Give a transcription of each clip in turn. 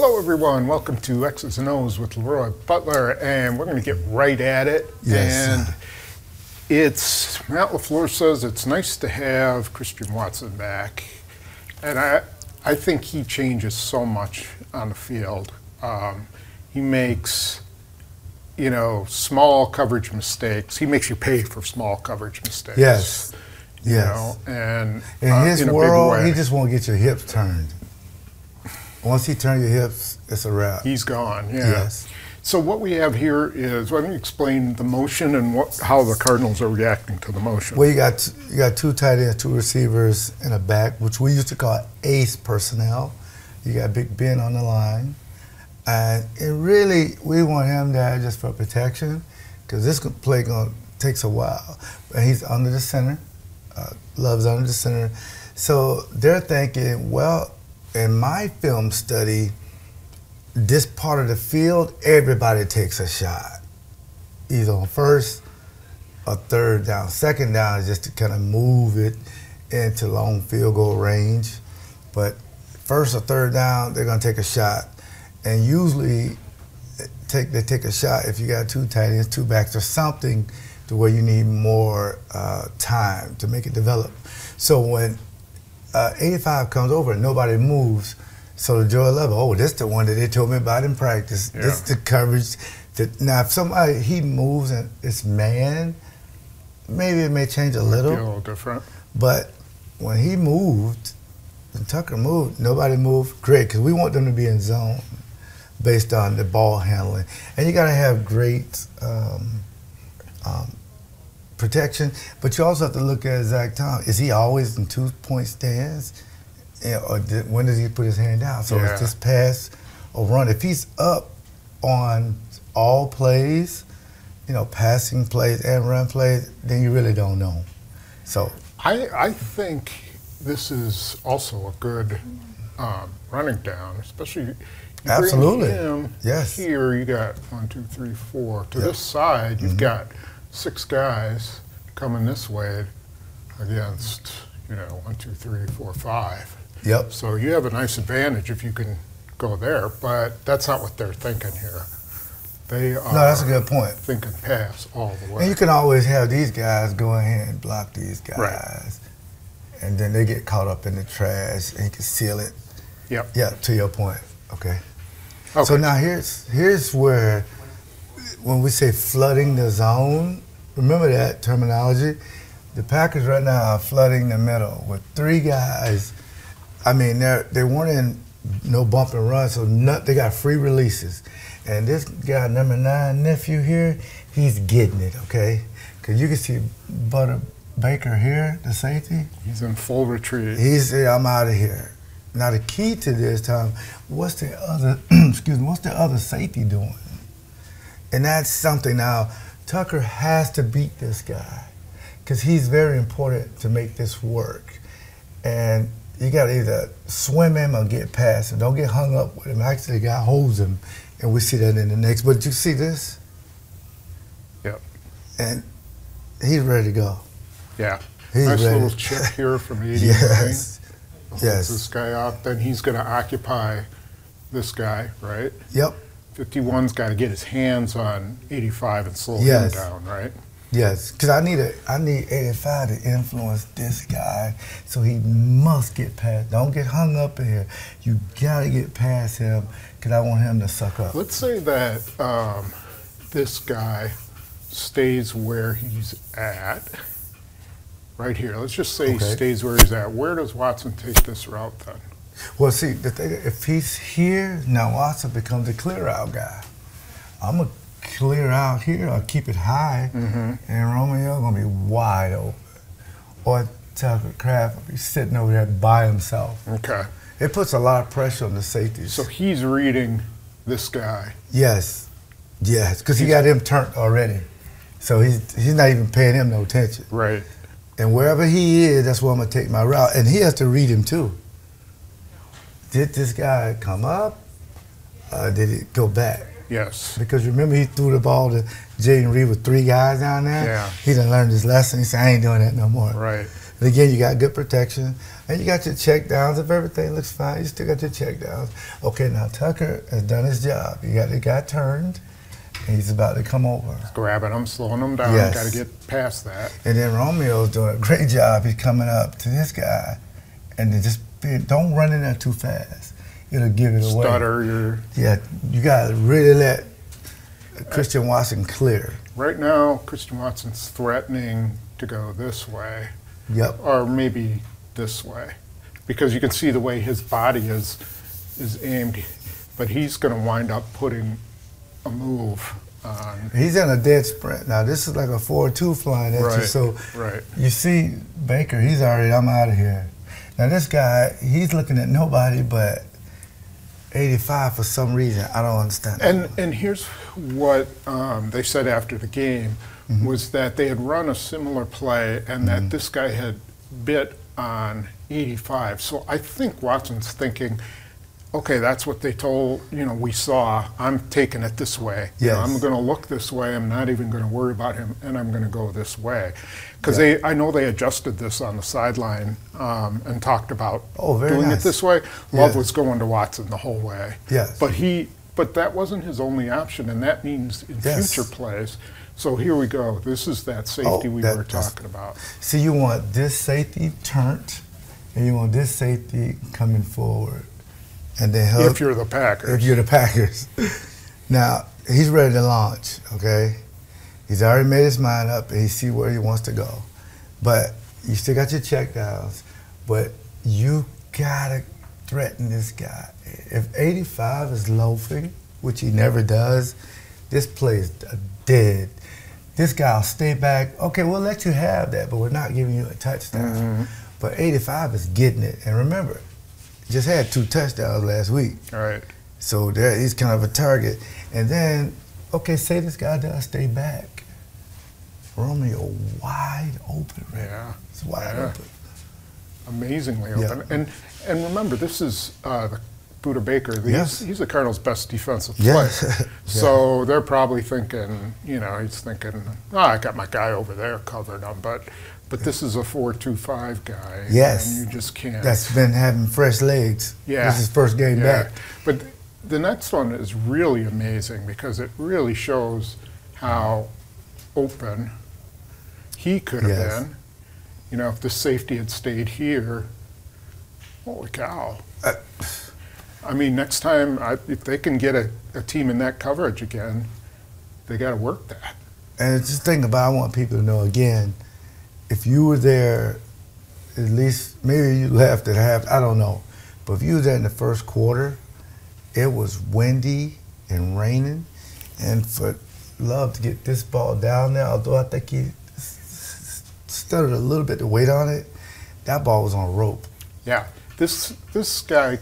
Hello everyone, welcome to X's and O's with LeRoy Butler, and we're going to get right at it. Yes. And it's, Matt LaFleur says it's nice to have Christian Watson back. And I think he changes so much on the field. He makes, small coverage mistakes. He makes you pay for small coverage mistakes. Yes. And in his world, he just won't get your hips turned. Once he turns your hips, it's a wrap. He's gone, yeah. Yes. So what we have here is, why don't you explain the motion and how the Cardinals are reacting to the motion? Well, you got two tight ends, two receivers, and a back, which we used to call ace personnel. You got Big Ben on the line. And really, we want him there just for protection, because this play takes a while. But he's under the center, Love's under the center. So they're thinking, well, in my film study, this part of the field, everybody takes a shot, either on first or third down. Second down is just to kind of move it into long field goal range. But first or third down, they're going to take a shot. And usually they take a shot if you got two tight ends, two backs, or something to where you need more time to make it develop. So when 85 comes over and nobody moves, so the Joy Level, oh, this is the one that they told me about in practice. Yeah. This is the coverage. Now, if he moves and it's man, maybe it may change a little. Be a little different. But when he moved, when Tucker moved, nobody moved. Great, because we want them to be in zone based on the ball handling. And you got to have great protection, but you also have to look at Zach Tom. Is he always in 2-point stance? Or when does he put his hand down? So it's just pass or run. If he's up on all plays, passing plays and run plays, then you really don't know. So I think this is also a good running down, especially absolutely. Him yes. Here you got 1, 2, 3, 4. To this side, you've got 6 guys coming this way against, 1, 2, 3, 4, 5. Yep. So you have a nice advantage if you can go there, but that's not what they're thinking here. They are no, that's a good point. Thinking pass all the way. And you can always have these guys go ahead and block these guys. Right. And then they get caught up in the trash and you can seal it. Yep. Yeah, to your point. Okay. So now here's where, when we say flooding the zone, remember that terminology? The Packers right now are flooding the middle with 3 guys. I mean, they weren't in no bump and run, so they got free releases. And this guy, number 9 nephew here, he's getting it, okay? Because you can see Butter Baker here, the safety. He's in full retreat. He's I'm out of here. Now the key to this time, what's the other what's the other safety doing? And that's something now, Tucker has to beat this guy because he's very important to make this work. And you got to either swim him or get past him. Don't get hung up with him. Actually, the guy holds him, and we see that in the next. But you see this? Yep. And he's ready to go. Yeah. He's nice ready. little chip here from 89. Yes. Holds this guy up. Then he's going to occupy this guy, right? Yep. 51's got to get his hands on 85 and slow him down, right? Yes, because I need 85 to influence this guy, so he must get past. Don't get hung up in here. You got to get past him because I want him to suck up. Let's say that this guy stays where he's at, right here. Let's just say he stays where he's at. Where does Watson take this route then? Well, see, the thing, if he's here, now Watson becomes a clear-out guy. I'm going to clear out here or keep it high, and Romeo going to be wide open. Or Tucker Kraft will be sitting over there by himself. Okay. It puts a lot of pressure on the safeties. So he's reading this guy. Yes, because he got him turned already. So he's not even paying him no attention. Right. And wherever he is, that's where I'm going to take my route. And he has to read him too. Did this guy come up? Did it go back? Yes. Because remember, he threw the ball to Jaden Reed with 3 guys down there? Yeah. He done learned his lesson. He said, I ain't doing that no more. Right. And again, you got good protection, and you got your check downs. If everything looks fine, you still got your check downs. Okay, now Tucker has done his job. You got the guy turned, and he's about to come over. Grabbing him, slowing him down. Yes. Got to get past that. And then Romeo's doing a great job. He's coming up to this guy, and then don't run in there too fast. It'll give it away. Stutter. Yeah, you got to really let Christian Watson clear. Right now, Christian Watson's threatening to go this way. Yep. Or maybe this way, because you can see the way his body is aimed, but he's going to wind up putting a move on. He's in a dead sprint. Now, this is like a 4-2 flying at you, so you see Baker, he's already, I'm out of here. Now, this guy, he's looking at nobody but 85 for some reason. I don't understand. And here's what they said after the game, was that they had run a similar play and that this guy had bit on 85. So I think Watson's thinking, okay, that's what they told, we saw. I'm taking it this way. Yes. I'm going to look this way. I'm not even going to worry about him, and I'm going to go this way. Because I know they adjusted this on the sideline and talked about doing it this way. Love was going to Watson the whole way. Yes. But that wasn't his only option, and that means in future plays. So here we go. This is that safety we were talking about. See, you want this safety turned, and you want this safety coming forward. And then if you're the Packers. If you're the Packers. Now, he's ready to launch, okay? He's already made his mind up, and he see where he wants to go. But you still got your check downs, but you got to threaten this guy. If 85 is loafing, which he never does, this play is dead. This guy will stay back. Okay, we'll let you have that, but we're not giving you a touchdown. But 85 is getting it. And remember, just had 2 touchdowns last week. All right. So there, he's kind of a target. And then, okay, say this guy does stay back. Romeo wide open. Right? Yeah. It's wide open. Amazingly open. And remember, this is the Buda Baker. He's the Cardinals' best defensive player. So they're probably thinking, he's thinking, I got my guy over there covering him, but this is a 4-2-5 guy. Yes. And you just can't. That's been having fresh legs. Yeah. This is his first game back. But the next one is really amazing because it really shows how open he could have been. If the safety had stayed here, holy cow. I mean, next time, if they can get a team in that coverage again, they got to work that. And just think about, I want people to know again, if you were there, at least, maybe you left at half, I don't know. But if you were there in the first quarter, it was windy and raining. And for Love to get this ball down there, although I think he stuttered a little bit to weight on it, that ball was on a rope. Yeah, this guy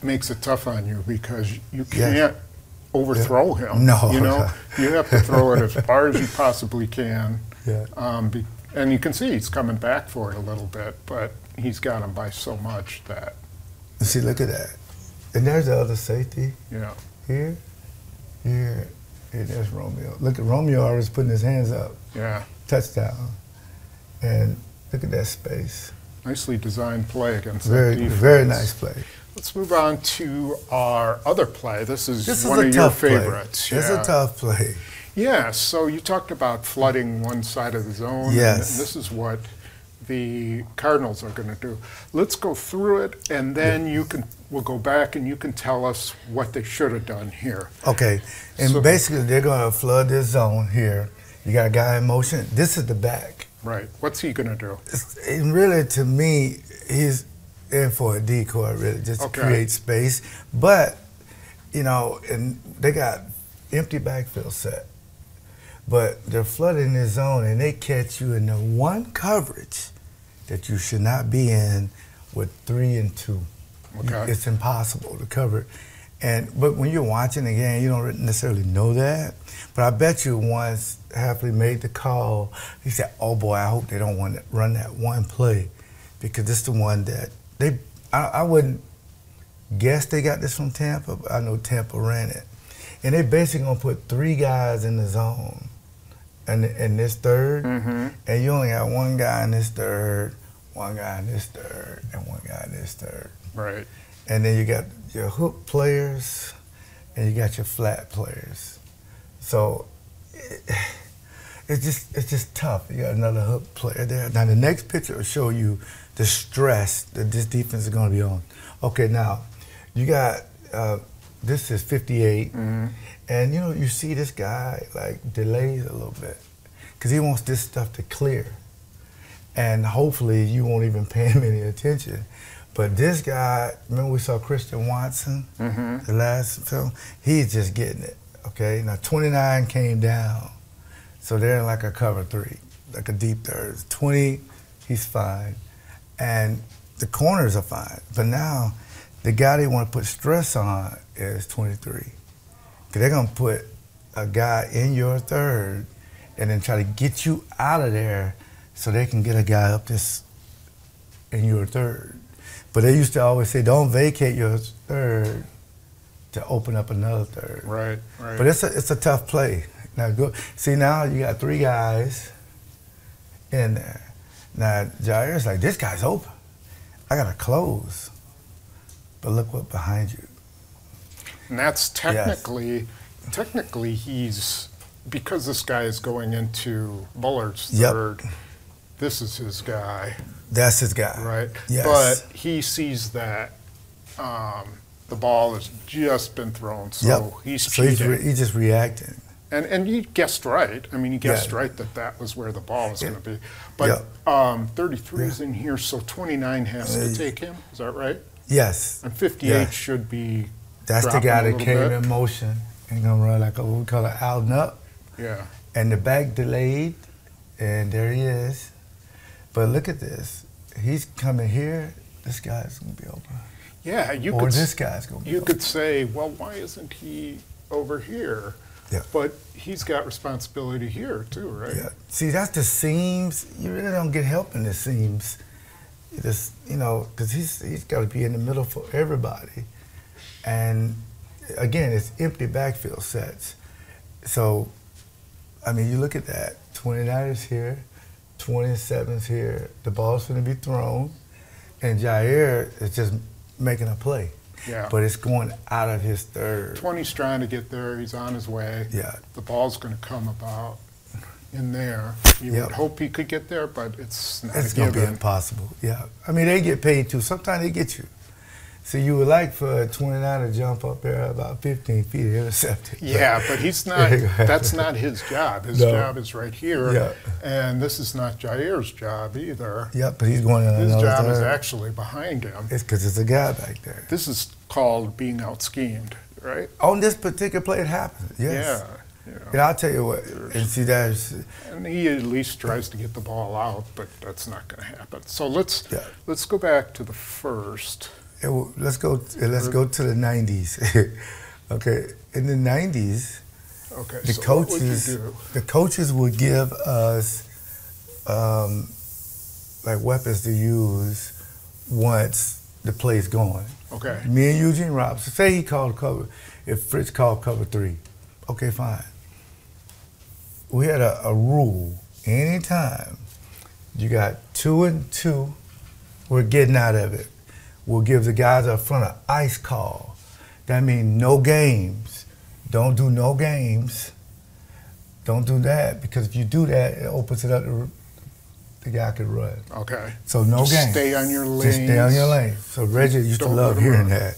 makes it tough on you because you can't overthrow him. No. You have to throw it as far as you possibly can. Yeah. And you can see he's coming back for it a little bit, but he's got him by so much that. See, look at that. And there's the other safety. Yeah. Here, and there's Romeo. Look at Romeo already putting his hands up. Yeah. Touchdown. And look at that space. Nicely designed play against that defense. Very nice play. Let's move on to our other play. This is one of your favorites. It's a tough play. Yeah, so you talked about flooding one side of the zone. Yes. And this is what the Cardinals are going to do. Let's go through it, and then we'll go back and you can tell us what they should have done here. Okay, and basically they're going to flood this zone here. You got a guy in motion. This is the back. Right. What's he going to do? And really, to me, he's in for a decoy, really, just to create space. But, and they got empty backfield set. But they're flooding this zone, and they catch you in the one coverage that you should not be in with 3 and 2. Okay. It's impossible to cover. But when you're watching the game, you don't necessarily know that. But I bet you once Hafley made the call, he said, oh boy, I hope they don't want to run that one play, because it's the one that I wouldn't guess they got this from Tampa, but I know Tampa ran it. And they basically going to put 3 guys in the zone in this third, and you only got 1 guy in this third, one guy in this third, and one guy in this third. Right. And then you got your hook players, and you got your flat players. So it's just tough. You got another hook player there. Now the next picture will show you the stress that this defense is going to be on. Okay, now you got this is 58, and you know you see this guy like delays a little bit because he wants this stuff to clear, and hopefully you won't even pay him any attention. But this guy, remember we saw Christian Watson, the last film? He's just getting it, okay? Now 29 came down, so they're in like a cover 3, like a deep third. 20, he's fine, and the corners are fine. But now the guy they want to put stress on is 23. Because they're going to put a guy in your third and then try to get you out of there so they can get a guy up this in your third. But they used to always say, don't vacate your third to open up another third. Right, right. But it's a tough play. Now go see, now you got 3 guys in there. Now Jair's like, this guy's open. I gotta close. But look what behind you. And that's technically he's, because this guy is going into Bullard's third, this is his guy. That's his guy. Right? Yes. But he sees that the ball has just been thrown, so he's cheating. So he's just reacting. And he guessed right. I mean, he guessed right that was where the ball was going to be. But 33 is in here, so 29 has to take him. Is that right? Yes. And 58 should be. That's the guy that came in motion and gonna run like a, what we call it, out and up. Yeah. And the back delayed, and there he is. But look at this. He's coming here. This guy's gonna be open. Yeah, this guy's gonna be You open. could say, well, why isn't he over here? Yeah. But he's got responsibility here too, right? Yeah. See, that's the seams. You really don't get help in the seams. You just, you know, because he's got to be in the middle for everybody. And again, it's empty backfield sets. So, I mean, you look at that. 29 is here, 27's here. The ball's going to be thrown, and Jair is just making a play. Yeah. But it's going out of his third. 20's trying to get there. He's on his way. Yeah. The ball's going to come about in there. You would hope he could get there, but it's not It's a going to be given. impossible. Yeah. I mean, they get paid too. Sometimes they get you. So you would like for 29 to jump up there about 15 feet and intercept it. Yeah, but he's not. That's not his job. His job is right here. Yeah. And this is not Jair's job either. Yeah, but he's going in His another job is third. actually behind him. It's because it's a guy back there. This is called being out-schemed, right? On this particular play, it happens. Yes. Yeah. And I'll tell you what, and see that's... And he at least tries to get the ball out, but that's not going to happen. So let's go back to the first. Let's go to the 90s. Okay, in the 90s, the so coaches what would you do? the coaches would give us like weapons to use once the play's going. Okay. Me and Eugene Robinson, say he called cover, if Fritz called cover 3, okay, fine. We had a rule, anytime you got 2 and 2, we're getting out of it. We'll give the guys up front an ice call. That means no games. Don't do no games. Don't do that, because if you do that, it opens it up to the guy could run. Okay. So no games. Stay on your lane. Just stay on your lane. So Reggie used to love hearing that.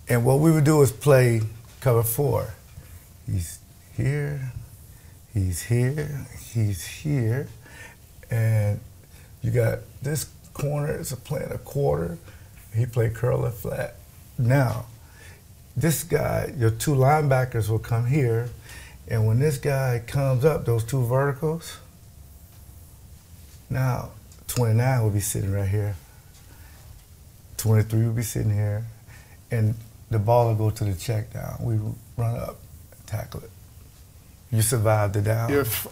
And what we would do is play cover 4. He's here, he's here, he's here, and you got this corner is playing a quarter. He played curl and flat. Now, this guy, your 2 linebackers will come here, and when this guy comes up, those 2 verticals, now 29 will be sitting right here. 23 will be sitting here, and the ball will go to the check down. We run up and tackle it. You survive the down. If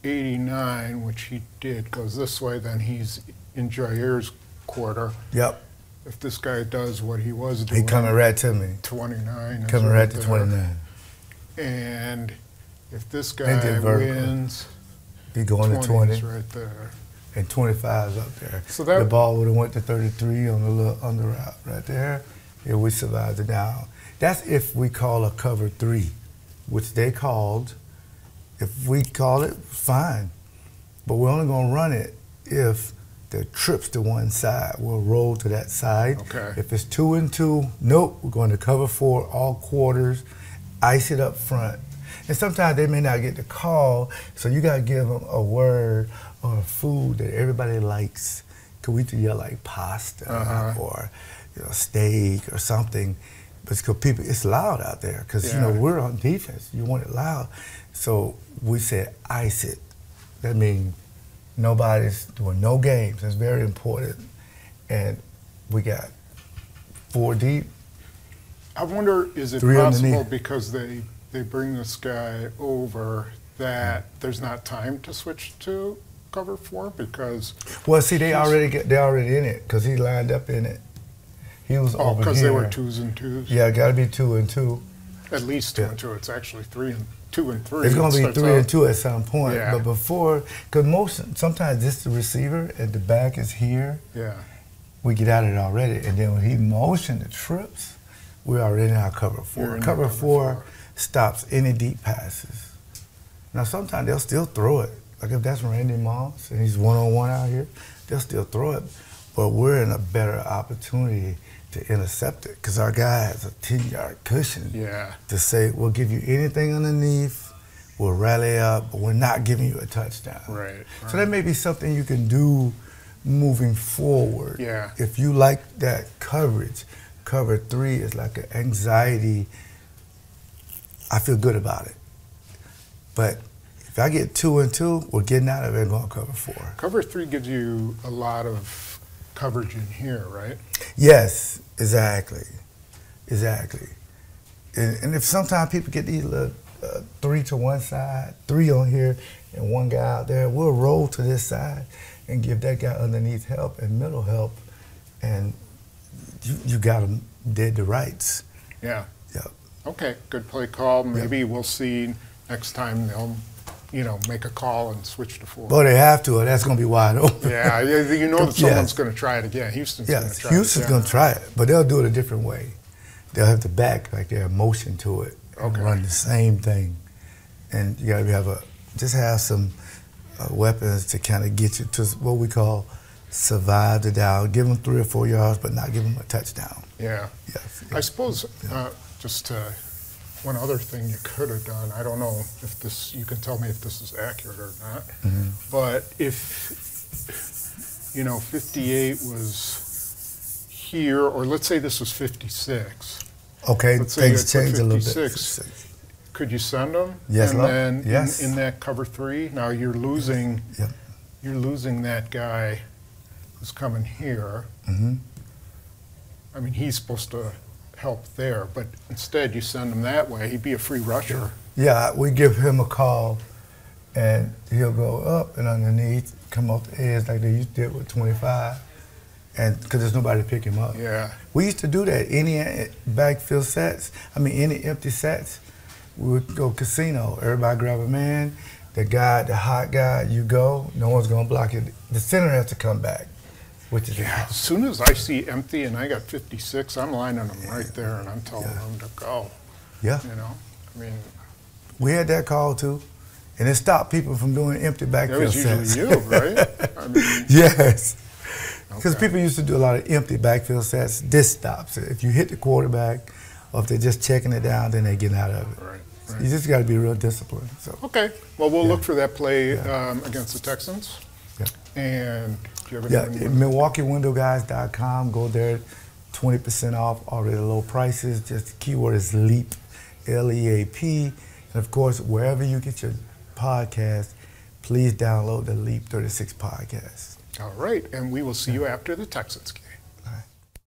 89, which he did, goes this way, then he's in Jair's quarter. Yep. If this guy does what he was doing, He coming right to me. 29. is Coming right to there. 29. And if this guy wins, He going to 20. right there. And 25 is up there. So that, the ball would have went to 33 on the little under route right there. Yeah, we survived it down. That's if we call a cover 3, which they called. If we call it, fine. But we're only going to run it if the trips to one side. We'll roll to that side. Okay. If it's 2 and 2, nope, we're going to cover 4 all quarters, ice it up front. And sometimes they may not get the call, so you got to give them a word or a food that everybody likes. Because we do yell like pasta or steak or something. But because people, it's loud out there. Because we're on defense. You want it loud. So we said ice it. That means nobody's doing no games. That's very important. And we got 4 deep. I wonder, is it possible because they bring this guy over that there's not time to switch to cover 4 because they already in it because he lined up in it. He was over here. Because they were 2s and 2s. Yeah, got to be 2 and 2. At least 2 and 2. It's actually 2 and 3. It's going to be 3 and 2 at some point. Yeah. But before, because sometimes this the receiver and the back is here. Yeah. We get out of it already, and then when he motioned the trips, we're already in our cover 4. Cover 4 stops any deep passes. Now sometimes they'll still throw it. Like if that's Randy Moss and he's one-on-one out here, they'll still throw it. But we're in a better opportunity to intercept it because our guy has a 10-yard cushion to say, we'll give you anything underneath, we'll rally up, but we're not giving you a touchdown. Right. So that may be something you can do moving forward. Yeah. If you like that coverage, cover 3 is like an anxiety. I feel good about it. But if I get 2 and 2, we're getting out of it and going to cover 4. Cover 3 gives you a lot of coverage in here, right? Yes, exactly. And if sometimes people get these little 3 to one side, 3 on here, and 1 guy out there, we'll roll to this side and give that guy underneath help and middle help, and you got them dead to rights. Yeah. Yep. Okay, good play call. Maybe we'll see next time they'll, make a call and switch to 4. Boy, they have to, or that's going to be wide open. Yeah, that someone's going to try it again. Houston's going to try it. Houston's going to try it, but they'll do it a different way. They'll have the back, like their motion to it, and run the same thing. And you got to have some weapons to kind of get you to what we call survive the down. Give them 3 or 4 yards, but not give them a touchdown. Yeah. Yes. I suppose just one other thing you could have done, I don't know if this, you can tell me if this is accurate or not, but if, 58 was here, or let's say this was 56. Okay, let's say things change a little bit. 56. Could you send them? Yes, and then in that cover 3, now you're losing that guy who's coming here. I mean, he's supposed to help there, but instead you send him that way, he'd be a free rusher. Yeah, we give him a call, and he'll go up and underneath, come off the edge like they did with 25, and because there's nobody to pick him up. Yeah. We used to do that. Any backfield sets, any empty sets, we would go casino. Everybody grab a man, the hot guy, you go, no one's going to block it. The center has to come back. As soon as I see empty and I got 56, I'm lining them right there and I'm telling them to go. Yeah. We had that call too, and it stopped people from doing empty backfield sets. That was usually you, right? Yes. Because people used to do a lot of empty backfield sets. This stops it. If you hit the quarterback, or if they're just checking it down, then they get out of it. Right. So you just got to be real disciplined. So. Okay. Well, we'll look for that play against the Texans. Yeah. And do you have anything? MilwaukeeWindowGuys.com. Go there, 20% off. Already low prices. Just the keyword is LEAP, L-E-A-P. And of course, wherever you get your podcast, please download the LEAP 36 podcast. All right, and we will see you after the Texans game.